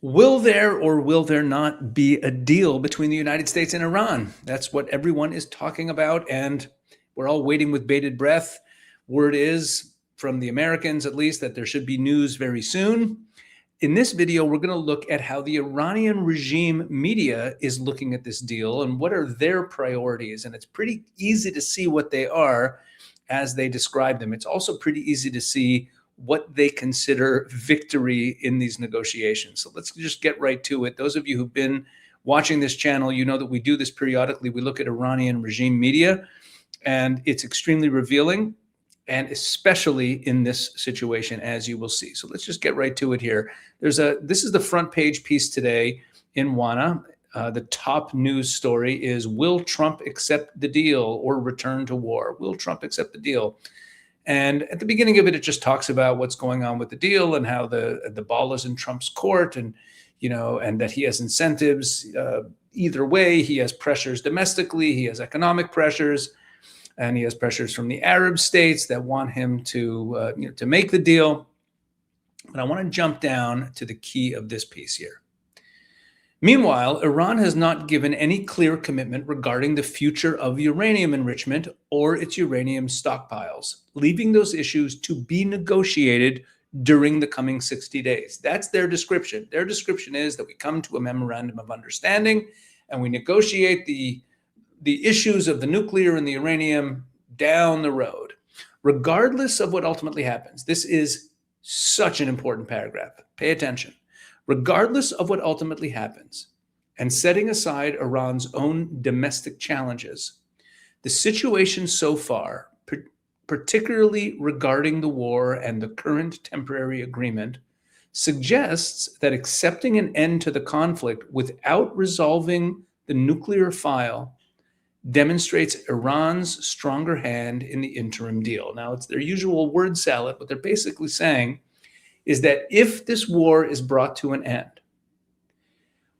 Will there or will there not be a deal between the United States and Iran? That's what everyone is talking about, and we're all waiting with bated breath. Word is, from the Americans at least, that there should be news very soon. In this video, we're going to look at how the Iranian regime media is looking at this deal and what are their priorities. And it's pretty easy to see what they are as they describe them. It's also pretty easy to see what they consider victory in these negotiations. So let's just get right to it. Those of you who've been watching this channel, you know that we do this periodically. We look at Iranian regime media, and it's extremely revealing, and especially in this situation, as you will see. So let's just get right to it here. This is the front page piece today in WANA. The top news story is, will Trump accept the deal or return to war? Will Trump accept the deal? And at the beginning of it, it just talks about what's going on with the deal and how the ball is in Trump's court, and and that he has incentives either way. He has pressures domestically, he has economic pressures, and he has pressures from the Arab states that want him to make the deal. But I want to jump down to the key of this piece here. Meanwhile, Iran has not given any clear commitment regarding the future of uranium enrichment or its uranium stockpiles, leaving those issues to be negotiated during the coming 60 days. That's their description. Their description is that we come to a memorandum of understanding and we negotiate the issues of the nuclear and the uranium down the road, regardless of what ultimately happens. This is such an important paragraph. Pay attention. Regardless of what ultimately happens, and setting aside Iran's own domestic challenges, the situation so far, particularly regarding the war and the current temporary agreement, suggests that accepting an end to the conflict without resolving the nuclear file demonstrates Iran's stronger hand in the interim deal. Now, it's their usual word salad. What they're basically saying is that if this war is brought to an end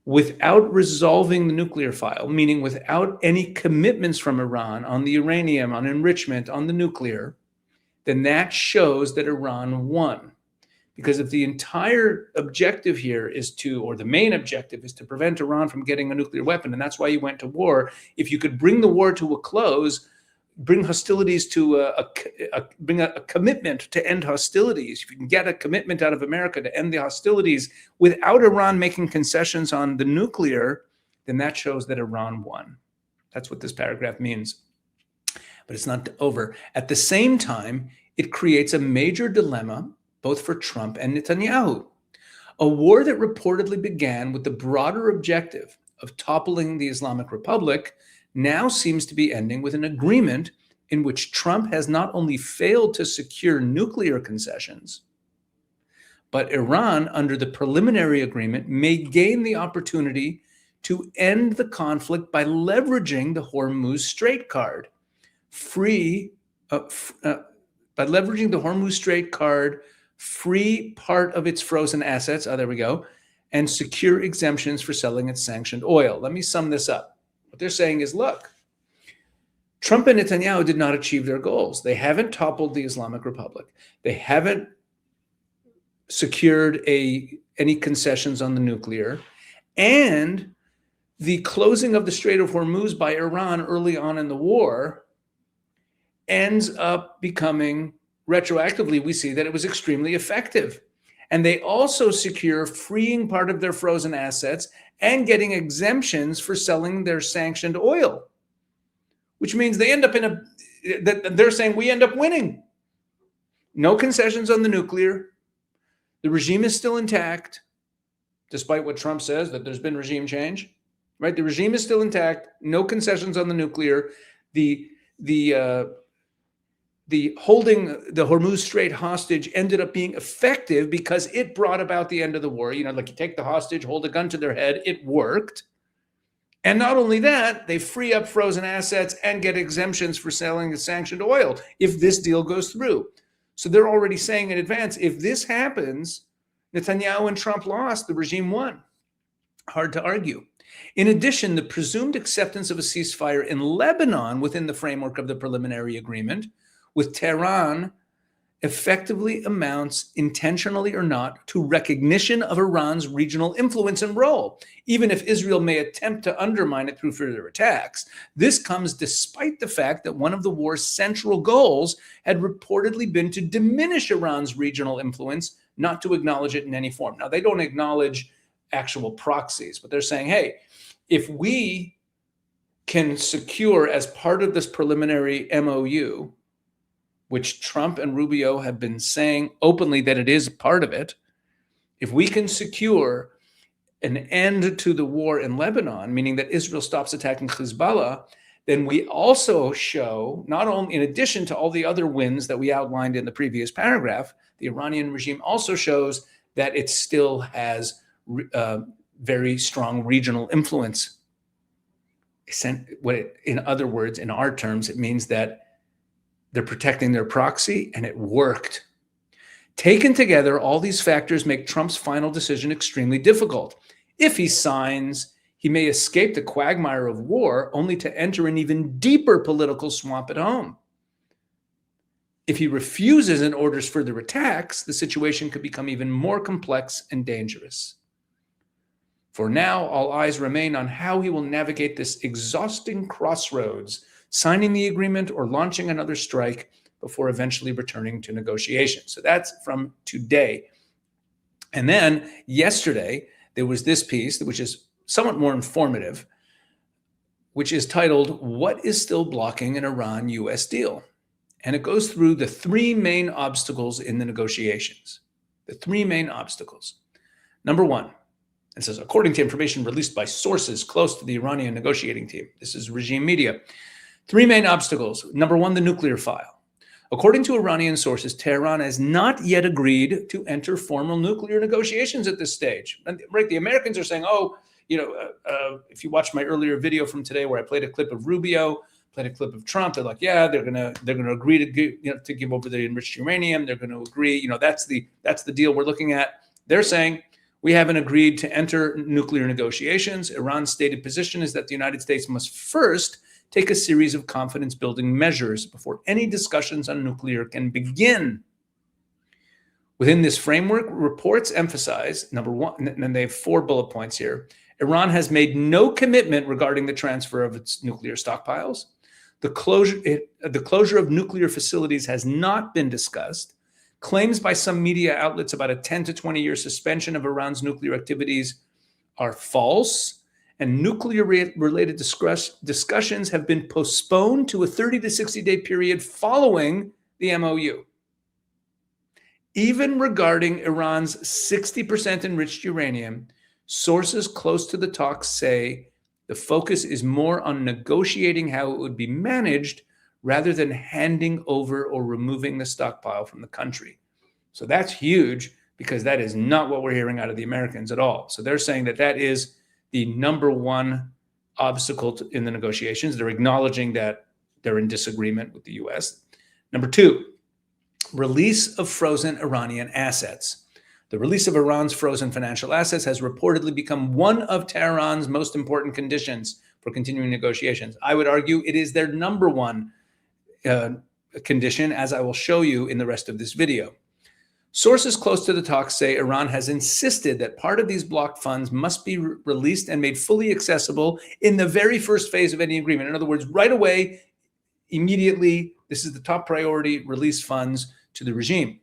without resolving the nuclear file, meaning without any commitments from Iran on the uranium, on enrichment, on the nuclear, then that shows that Iran won. Because if the entire objective here is or the main objective is to prevent Iran from getting a nuclear weapon, and that's why you went to war, if you could bring the war to a close, bring hostilities to bring a commitment to end hostilities. If you can get a commitment out of America to end the hostilities without Iran making concessions on the nuclear, then that shows that Iran won. That's what this paragraph means. But it's not over. At the same time, it creates a major dilemma both for Trump and Netanyahu. A war that reportedly began with the broader objective of toppling the Islamic Republic now seems to be ending with an agreement in which Trump has not only failed to secure nuclear concessions, but Iran, under the preliminary agreement, may gain the opportunity to end the conflict by leveraging the Hormuz Strait card, free part of its frozen assets, there we go, and secure exemptions for selling its sanctioned oil. Let me sum this up. What they're saying is, look, Trump and Netanyahu did not achieve their goals. They haven't toppled the Islamic Republic. They haven't secured any concessions on the nuclear. And the closing of the Strait of Hormuz by Iran early on in the war ends up becoming, retroactively, we see that it was extremely effective. And they also secure freeing part of their frozen assets and getting exemptions for selling their sanctioned oil, which means they end up they're saying we end up winning. No concessions on the nuclear. The regime is still intact, despite what Trump says, that there's been regime change, right? The regime is still intact. No concessions on the nuclear. The holding the Hormuz Strait hostage ended up being effective because it brought about the end of the war. Like you take the hostage, hold a gun to their head, it worked. And not only that, they free up frozen assets and get exemptions for selling the sanctioned oil if this deal goes through. So they're already saying in advance, if this happens, Netanyahu and Trump lost, the regime won. Hard to argue. In addition, the presumed acceptance of a ceasefire in Lebanon within the framework of the preliminary agreement, with Tehran effectively amounts, intentionally or not, to recognition of Iran's regional influence and role, even if Israel may attempt to undermine it through further attacks. This comes despite the fact that one of the war's central goals had reportedly been to diminish Iran's regional influence, not to acknowledge it in any form. Now, they don't acknowledge actual proxies, but they're saying, hey, if we can secure as part of this preliminary MOU, which Trump and Rubio have been saying openly that it is part of it, if we can secure an end to the war in Lebanon, meaning that Israel stops attacking Hezbollah, then we also show, not only in addition to all the other wins that we outlined in the previous paragraph, the Iranian regime also shows that it still has very strong regional influence. In other words, in our terms, it means that they're protecting their proxy, and it worked. Taken together, all these factors make Trump's final decision extremely difficult. If he signs, he may escape the quagmire of war, only to enter an even deeper political swamp at home. If he refuses and orders further attacks, the situation could become even more complex and dangerous. For now, all eyes remain on how he will navigate this exhausting crossroads, signing the agreement or launching another strike before eventually returning to negotiations. So that's from today. And then yesterday, there was this piece, which is somewhat more informative, which is titled, "What is Still Blocking an Iran-US Deal?" And it goes through the three main obstacles in the negotiations. The three main obstacles. Number one, it says, according to information released by sources close to the Iranian negotiating team, this is regime media, three main obstacles. Number one, the nuclear file. According to Iranian sources, Tehran has not yet agreed to enter formal nuclear negotiations at this stage. And, right, the Americans are saying, if you watched my earlier video from today where I played a clip of Rubio, played a clip of Trump, they're like, yeah, they're gonna agree to give over the enriched uranium. They're going to agree. That's the deal we're looking at. They're saying we haven't agreed to enter nuclear negotiations. Iran's stated position is that the United States must first take a series of confidence-building measures before any discussions on nuclear can begin. Within this framework, reports emphasize, number one, and they have 4 bullet points here, Iran has made no commitment regarding the transfer of its nuclear stockpiles. The closure of nuclear facilities has not been discussed. Claims by some media outlets about a 10 to 20-year suspension of Iran's nuclear activities are false. And nuclear-related discussions have been postponed to a 30 to 60-day period following the MOU. Even regarding Iran's 60% enriched uranium, sources close to the talks say the focus is more on negotiating how it would be managed rather than handing over or removing the stockpile from the country. So that's huge, because that is not what we're hearing out of the Americans at all. So they're saying that is the number one obstacle in the negotiations. They're acknowledging that they're in disagreement with the US. Number two, release of frozen Iranian assets. The release of Iran's frozen financial assets has reportedly become one of Tehran's most important conditions for continuing negotiations. I would argue it is their number one condition, as I will show you in the rest of this video. Sources close to the talks say Iran has insisted that part of these blocked funds must be released and made fully accessible in the very first phase of any agreement. In other words, right away, immediately, this is the top priority, release funds to the regime.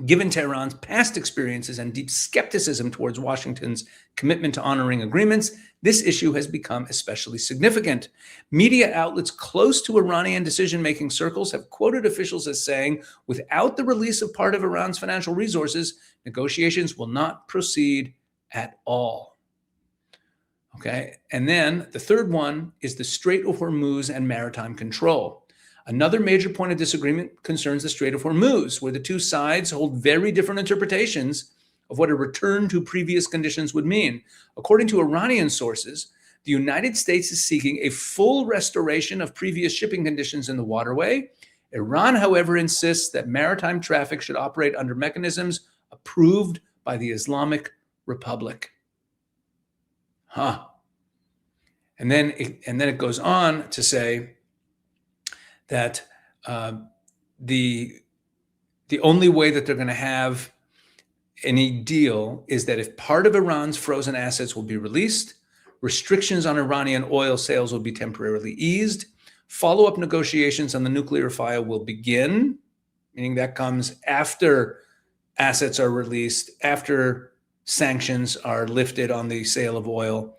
Given Tehran's past experiences and deep skepticism towards Washington's commitment to honoring agreements, this issue has become especially significant. Media outlets close to Iranian decision-making circles have quoted officials as saying, without the release of part of Iran's financial resources, negotiations will not proceed at all. Okay, and then the third one is the Strait of Hormuz and maritime control. Another major point of disagreement concerns the Strait of Hormuz, where the two sides hold very different interpretations of what a return to previous conditions would mean. According to Iranian sources, the United States is seeking a full restoration of previous shipping conditions in the waterway. Iran, however, insists that maritime traffic should operate under mechanisms approved by the Islamic Republic. And then it goes on to say that the The only way that they're going to have any deal is that if part of Iran's frozen assets will be released, restrictions on Iranian oil sales will be temporarily eased, follow-up negotiations on the nuclear file will begin, meaning that comes after assets are released, after sanctions are lifted on the sale of oil,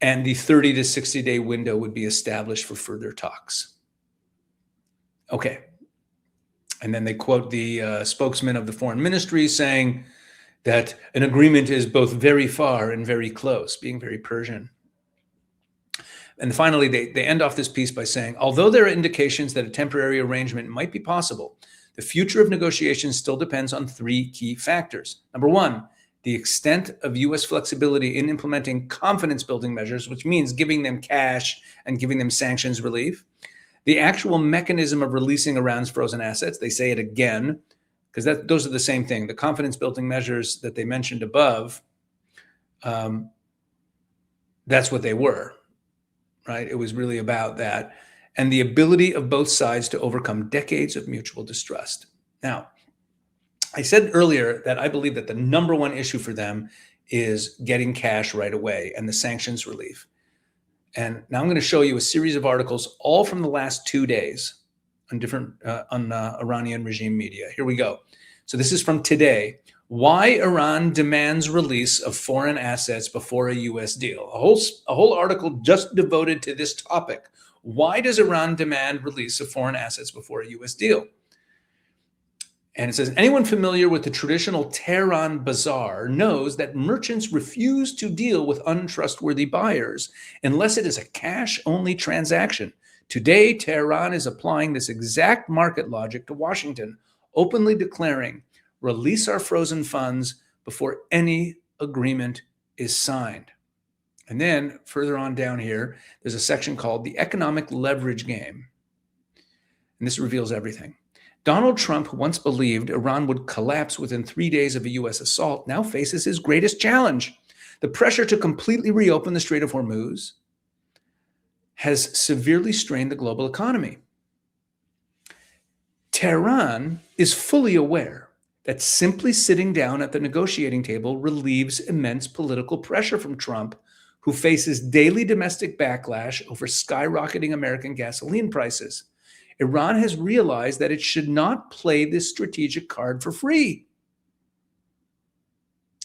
and the 30 to 60-day window would be established for further talks. Okay. And then they quote the spokesman of the foreign ministry saying that an agreement is both very far and very close, being very Persian. And finally, they end off this piece by saying, although there are indications that a temporary arrangement might be possible, the future of negotiations still depends on three key factors. Number one, the extent of U.S. flexibility in implementing confidence-building measures, which means giving them cash and giving them sanctions relief. The actual mechanism of releasing Iran's frozen assets, they say it again, because those are the same thing. The confidence-building measures that they mentioned above, that's what they were, right? It was really about that. And the ability of both sides to overcome decades of mutual distrust. Now, I said earlier that I believe that the number one issue for them is getting cash right away and the sanctions relief. And now I'm going to show you a series of articles, all from the last 2 days on different Iranian regime media. Here we go. So this is from today. Why Iran demands release of foreign assets before a U.S. deal. A whole article just devoted to this topic. Why does Iran demand release of foreign assets before a U.S. deal? And it says, anyone familiar with the traditional Tehran bazaar knows that merchants refuse to deal with untrustworthy buyers unless it is a cash-only transaction. Today, Tehran is applying this exact market logic to Washington, openly declaring, release our frozen funds before any agreement is signed. And then further on down here, there's a section called the economic leverage game. And this reveals everything. Donald Trump, who once believed Iran would collapse within 3 days of a U.S. assault, now faces his greatest challenge. The pressure to completely reopen the Strait of Hormuz has severely strained the global economy. Tehran is fully aware that simply sitting down at the negotiating table relieves immense political pressure from Trump, who faces daily domestic backlash over skyrocketing American gasoline prices. Iran has realized that it should not play this strategic card for free.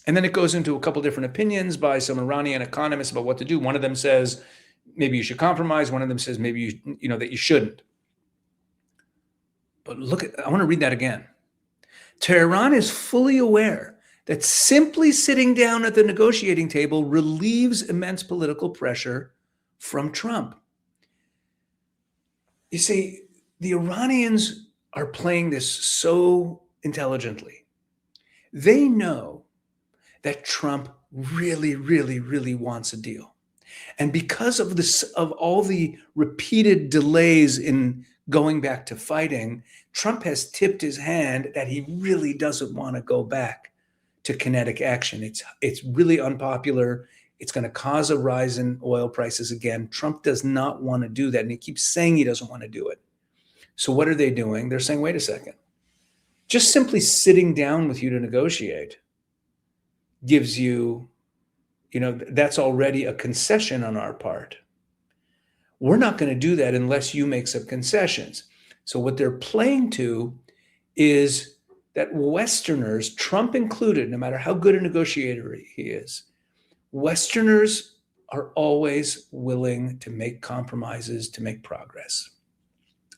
And then it goes into a couple different opinions by some Iranian economists about what to do. One of them says, maybe you should compromise. One of them says, maybe that you shouldn't. But I want to read that again. Tehran is fully aware that simply sitting down at the negotiating table relieves immense political pressure from Trump. You see, the Iranians are playing this so intelligently. They know that Trump really, really, really wants a deal. And because of all the repeated delays in going back to fighting, Trump has tipped his hand that he really doesn't want to go back to kinetic action. It's really unpopular. It's going to cause a rise in oil prices again. Trump does not want to do that. And he keeps saying he doesn't want to do it. So what are they doing? They're saying, wait a second. Just simply sitting down with you to negotiate gives you, that's already a concession on our part. We're not going to do that unless you make some concessions. So what they're playing to is that Westerners, Trump included, no matter how good a negotiator he is, Westerners are always willing to make compromises, to make progress.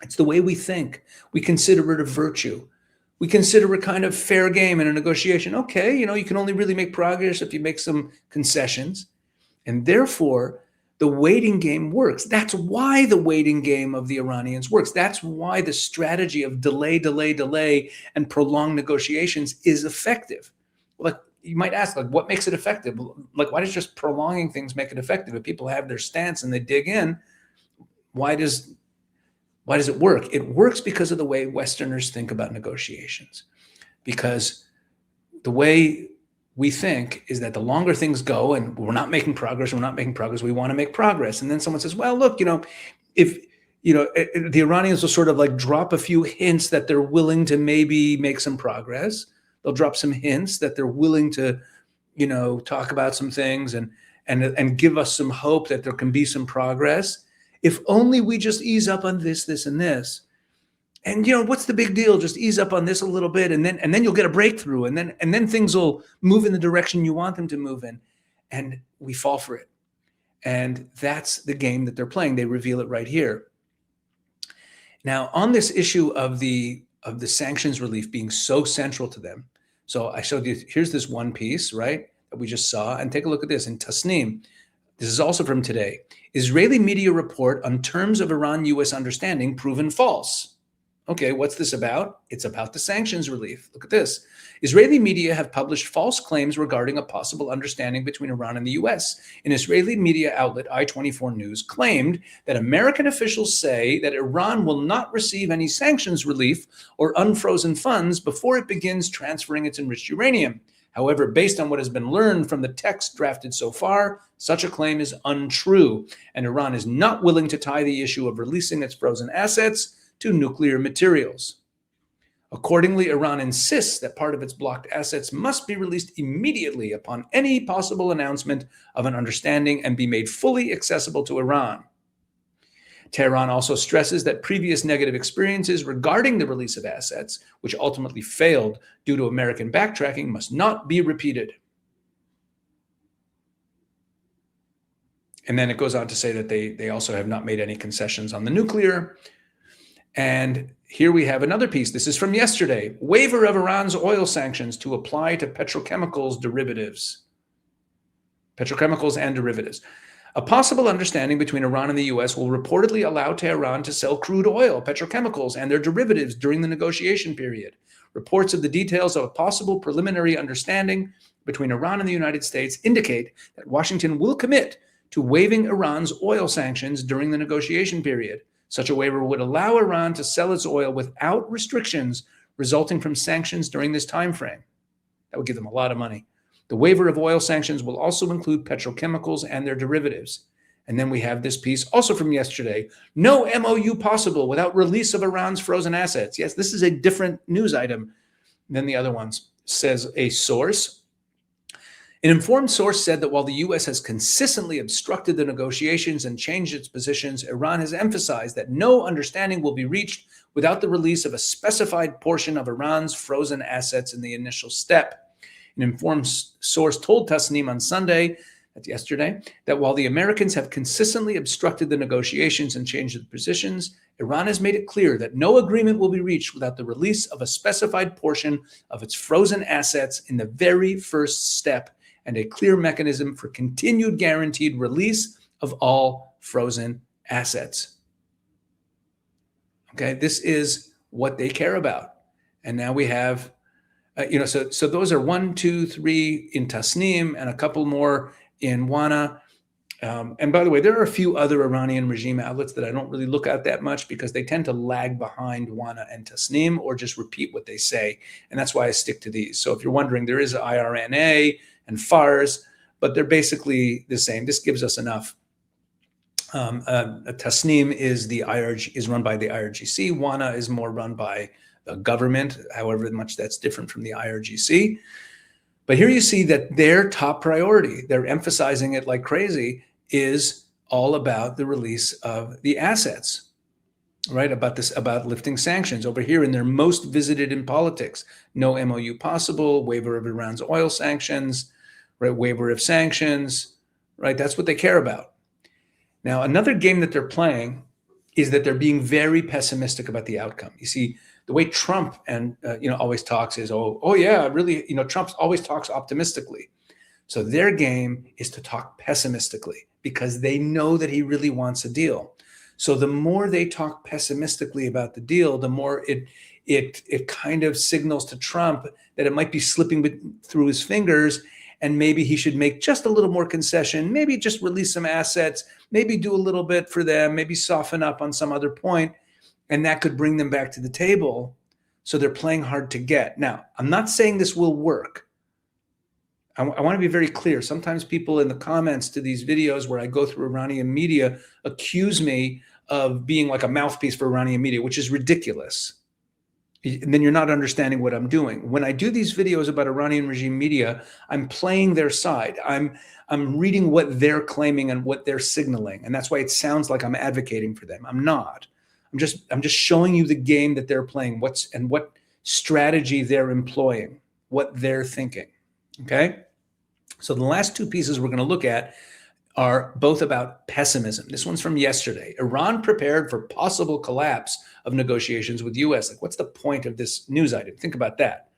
It's the way we think. We consider it a virtue. We consider it kind of fair game in a negotiation. Okay, you can only really make progress if you make some concessions. And therefore, the waiting game works. That's why the waiting game of the Iranians works. That's why the strategy of delay, and prolonged negotiations is effective. Like, you might ask, what makes it effective? Why does just prolonging things make it effective? If people have their stance and they dig in, why does it work? It works because of the way Westerners think about negotiations. Because the way we think is that the longer things go and we're not making progress, we want to make progress. And then someone says, well, look, if the Iranians will sort of like drop a few hints that they're willing to maybe make some progress. They'll drop some hints that they're willing to, talk about some things and give us some hope that there can be some progress. If only we just ease up on this, this, and this. And what's the big deal? Just ease up on this a little bit, and then you'll get a breakthrough, and then things will move in the direction you want them to move in. And we fall for it. And that's the game that they're playing. They reveal it right here. Now, on this issue of the sanctions relief being so central to them, so I showed you, here's this one piece, right, that we just saw. And take a look at this in Tasnim. This is also from today. Israeli media report on terms of Iran-U.S. understanding proven false. Okay, what's this about? It's about the sanctions relief. Look at this. Israeli media have published false claims regarding a possible understanding between Iran and the U.S. An Israeli media outlet, I-24 News, claimed that American officials say that Iran will not receive any sanctions relief or unfrozen funds before it begins transferring its enriched uranium. However, based on what has been learned from the text drafted so far, such a claim is untrue, and Iran is not willing to tie the issue of releasing its frozen assets to nuclear materials. Accordingly, Iran insists that part of its blocked assets must be released immediately upon any possible announcement of an understanding and be made fully accessible to Iran. Tehran also stresses that previous negative experiences regarding the release of assets, which ultimately failed due to American backtracking, must not be repeated. And then it goes on to say that they also have not made any concessions on the nuclear. And here we have another piece. This is from yesterday. Waiver of Iran's oil sanctions to apply to petrochemicals derivatives. Petrochemicals and derivatives. A possible understanding between Iran and the U.S. will reportedly allow Tehran to sell crude oil, petrochemicals, and their derivatives during the negotiation period. Reports of the details of a possible preliminary understanding between Iran and the United States indicate that Washington will commit to waiving Iran's oil sanctions during the negotiation period. Such a waiver would allow Iran to sell its oil without restrictions resulting from sanctions during this time frame. That would give them a lot of money. The waiver of oil sanctions will also include petrochemicals and their derivatives. And then we have this piece also from yesterday. No MOU possible without release of Iran's frozen assets. Yes, this is a different news item than the other ones, says a source. An informed source said that while the U.S. has consistently obstructed the negotiations and changed its positions, Iran has emphasized that no understanding will be reached without the release of a specified portion of Iran's frozen assets in the initial step. An informed source told Tasnim on Sunday, that's yesterday, that while the Americans have consistently obstructed the negotiations and changed its positions, Iran has made it clear that no agreement will be reached without the release of a specified portion of its frozen assets in the very first step, and a clear mechanism for continued guaranteed release of all frozen assets. Okay, this is what they care about. And now we have, so those are 1, 2, 3 in Tasnim and a couple more in Wana. And by the way, there are a few other Iranian regime outlets that I don't really look at that much because they tend to lag behind Wana and Tasnim or just repeat what they say. And that's why I stick to these. So if you're wondering, there is IRNA and FARS, but they're basically the same. This gives us enough. Tasnim is run by the IRGC. Wana is more run by the government, however much that's different from the IRGC. But here you see that their top priority, they're emphasizing it like crazy, is all about the release of the assets, right? About lifting sanctions. Over here in their most visited in politics, no MOU possible, waiver of Iran's oil sanctions, right? Waiver of sanctions, right? That's what they care about. Now, another game that they're playing is that they're being very pessimistic about the outcome. You see, the way Trump always talks is, Trump always talks optimistically. So their game is to talk pessimistically because they know that he really wants a deal. So the more they talk pessimistically about the deal, the more it kind of signals to Trump that it might be slipping through his fingers and maybe he should make just a little more concession, maybe just release some assets, maybe do a little bit for them, maybe soften up on some other point, and that could bring them back to the table. So they're playing hard to get. Now, I'm not saying this will work. I want to be very clear. Sometimes people in the comments to these videos where I go through Iranian media accuse me of being like a mouthpiece for Iranian media, which is ridiculous. And then you're not understanding what I'm doing. When I do these videos about Iranian regime media, I'm playing their side. I'm reading what they're claiming and what they're signaling. And that's why it sounds like I'm advocating for them. I'm not. I'm just showing you the game that they're playing, what strategy they're employing, what they're thinking. Okay? So the last two pieces we're going to look at are both about pessimism. This one's from yesterday. Iran prepared for possible collapse of negotiations with the U.S. Like, what's the point of this news item? Think about that.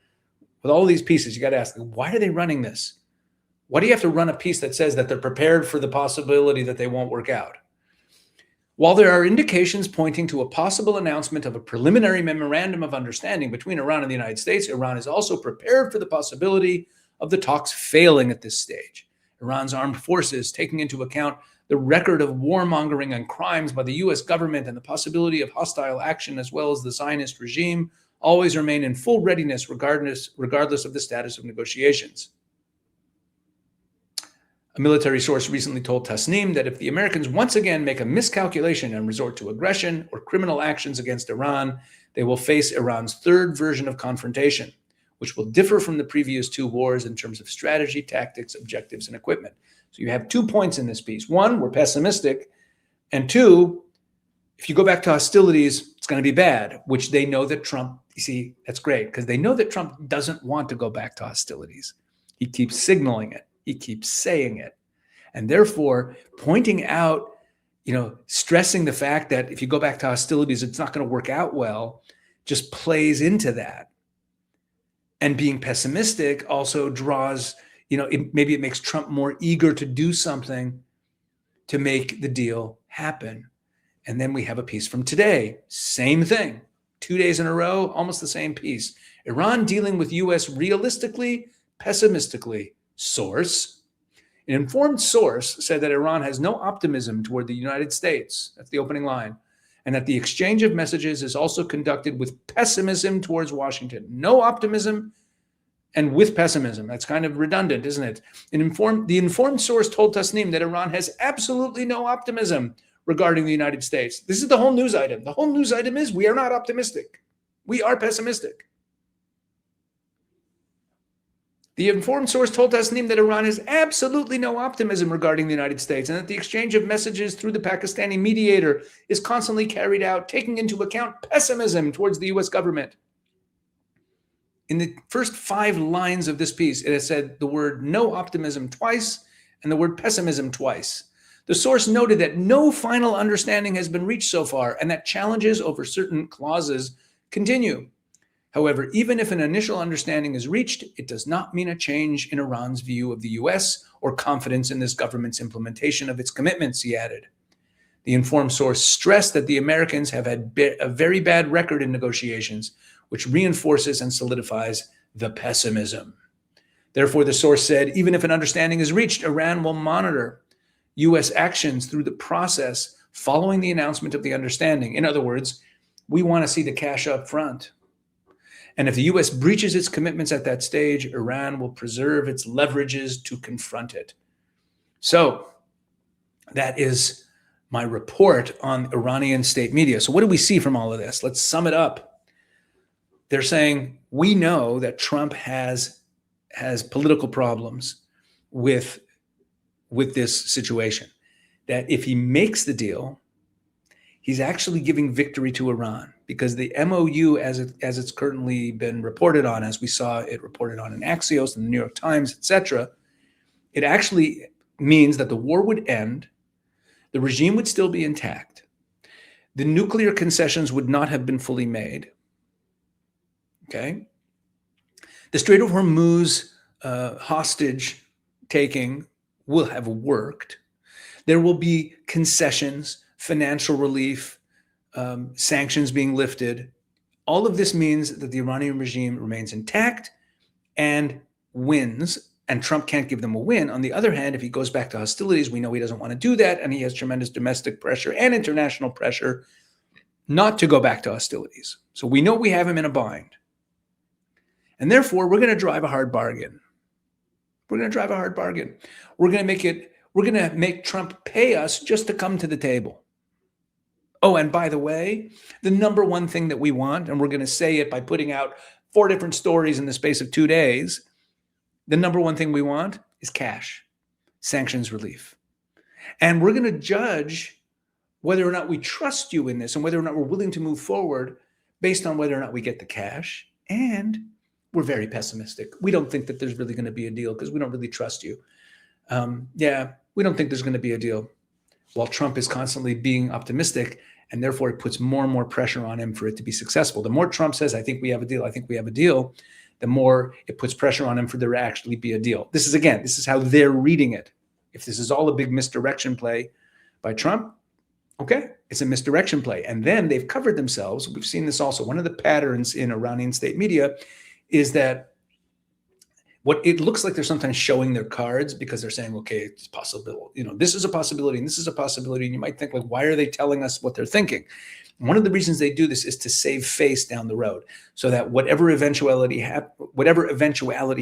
With all these pieces, you got to ask, why are they running this? Why do you have to run a piece that says that they're prepared for the possibility that they won't work out? While there are indications pointing to a possible announcement of a preliminary memorandum of understanding between Iran and the United States, Iran is also prepared for the possibility of the talks failing at this stage. Iran's armed forces, taking into account the record of warmongering and crimes by the U.S. government and the possibility of hostile action, as well as the Zionist regime, always remain in full readiness regardless of the status of negotiations. A military source recently told Tasnim that if the Americans once again make a miscalculation and resort to aggression or criminal actions against Iran, they will face Iran's third version of confrontation, which will differ from the previous two wars in terms of strategy, tactics, objectives, and equipment. So you have 2 points in this piece. One, we're pessimistic. And two, if you go back to hostilities, it's going to be bad, which they know that Trump, you see, that's great, because they know that Trump doesn't want to go back to hostilities. He keeps signaling it. He keeps saying it. And therefore, pointing out, stressing the fact that if you go back to hostilities, it's not going to work out well, just plays into that. And being pessimistic also draws, maybe it makes Trump more eager to do something to make the deal happen. And then we have a piece from today. Same thing. 2 days in a row, almost the same piece. Iran dealing with U.S. realistically, pessimistically. Source. An informed source said that Iran has no optimism toward the United States. That's the opening line. And that the exchange of messages is also conducted with pessimism towards Washington. No optimism and with pessimism. That's kind of redundant, isn't it? The informed source told Tasnim that Iran has absolutely no optimism regarding the United States. This is the whole news item. The whole news item is we are not optimistic. We are pessimistic. The informed source told Tasnim that Iran has absolutely no optimism regarding the United States and that the exchange of messages through the Pakistani mediator is constantly carried out, taking into account pessimism towards the U.S. government. In the first 5 lines of this piece, it has said the word no optimism twice and the word pessimism twice. The source noted that no final understanding has been reached so far and that challenges over certain clauses continue. However, even if an initial understanding is reached, it does not mean a change in Iran's view of the U.S. or confidence in this government's implementation of its commitments, he added. The informed source stressed that the Americans have had a very bad record in negotiations, which reinforces and solidifies the pessimism. Therefore, the source said, even if an understanding is reached, Iran will monitor U.S. actions through the process following the announcement of the understanding. In other words, we want to see the cash up front. And if the U.S. breaches its commitments at that stage, Iran will preserve its leverages to confront it. So that is my report on Iranian state media. So what do we see from all of this? Let's sum it up. They're saying, we know that Trump has political problems with this situation, that if he makes the deal, he's actually giving victory to Iran, because the MOU, as it's currently been reported on, as we saw it reported on in Axios and the New York Times, etc., it actually means that the war would end, the regime would still be intact, the nuclear concessions would not have been fully made. Okay, the Strait of Hormuz hostage taking will have worked. There will be concessions, financial relief, sanctions being lifted. All of this means that the Iranian regime remains intact and wins, and Trump can't give them a win. On the other hand, if he goes back to hostilities, we know he doesn't want to do that, and he has tremendous domestic pressure and international pressure not to go back to hostilities. So we know we have him in a bind. And therefore, we're going to drive a hard bargain. We're going to drive a hard bargain. We're going to make Trump pay us just to come to the table. Oh, and by the way, the number one thing that we want, and we're going to say it by putting out 4 different stories in the space of 2 days, the number one thing we want is cash, sanctions relief. And we're going to judge whether or not we trust you in this and whether or not we're willing to move forward based on whether or not we get the cash. And we're very pessimistic. We don't think that there's really going to be a deal because we don't really trust you. We don't think there's going to be a deal. While Trump is constantly being optimistic, and therefore it puts more and more pressure on him for it to be successful. The more Trump says, I think we have a deal, I think we have a deal, the more it puts pressure on him for there to actually be a deal. This is how they're reading it. If this is all a big misdirection play by Trump, okay, it's a misdirection play. And then they've covered themselves. We've seen this also. One of the patterns in Iranian state media is that what it looks like they're sometimes showing their cards because they're saying, okay, it's possible, this is a possibility and this is a possibility. And you might think, like, why are they telling us what they're thinking? And one of the reasons they do this is to save face down the road so that whatever eventuality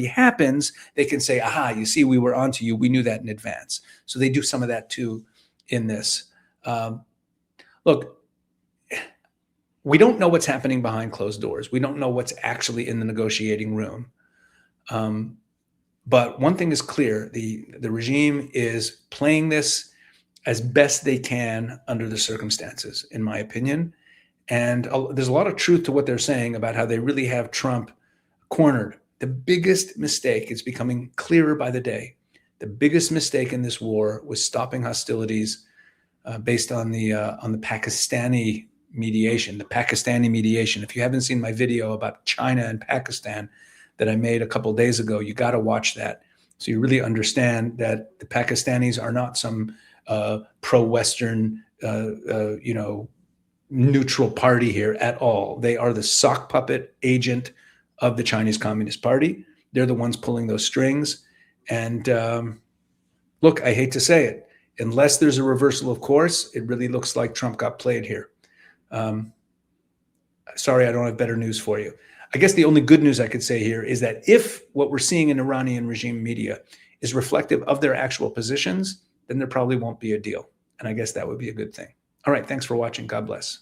happens, they can say, aha, you see, we were onto you. We knew that in advance. So they do some of that too in this. Look, we don't know what's happening behind closed doors. We don't know what's actually in the negotiating room. But one thing is clear, the regime is playing this as best they can under the circumstances, in my opinion. And there's a lot of truth to what they're saying about how they really have Trump cornered. The biggest mistake is becoming clearer by the day. The biggest mistake in this war was stopping hostilities based on the Pakistani mediation. The Pakistani mediation. If you haven't seen my video about China and Pakistan that I made a couple of days ago, you got to watch that so you really understand that the Pakistanis are not some pro-Western, neutral party here at all. They are the sock puppet agent of the Chinese Communist Party. They're the ones pulling those strings. And look, I hate to say it, unless there's a reversal of course, it really looks like Trump got played here. Sorry, I don't have better news for you. I guess the only good news I could say here is that if what we're seeing in Iranian regime media is reflective of their actual positions, then there probably won't be a deal. And I guess that would be a good thing. All right, thanks for watching. God bless.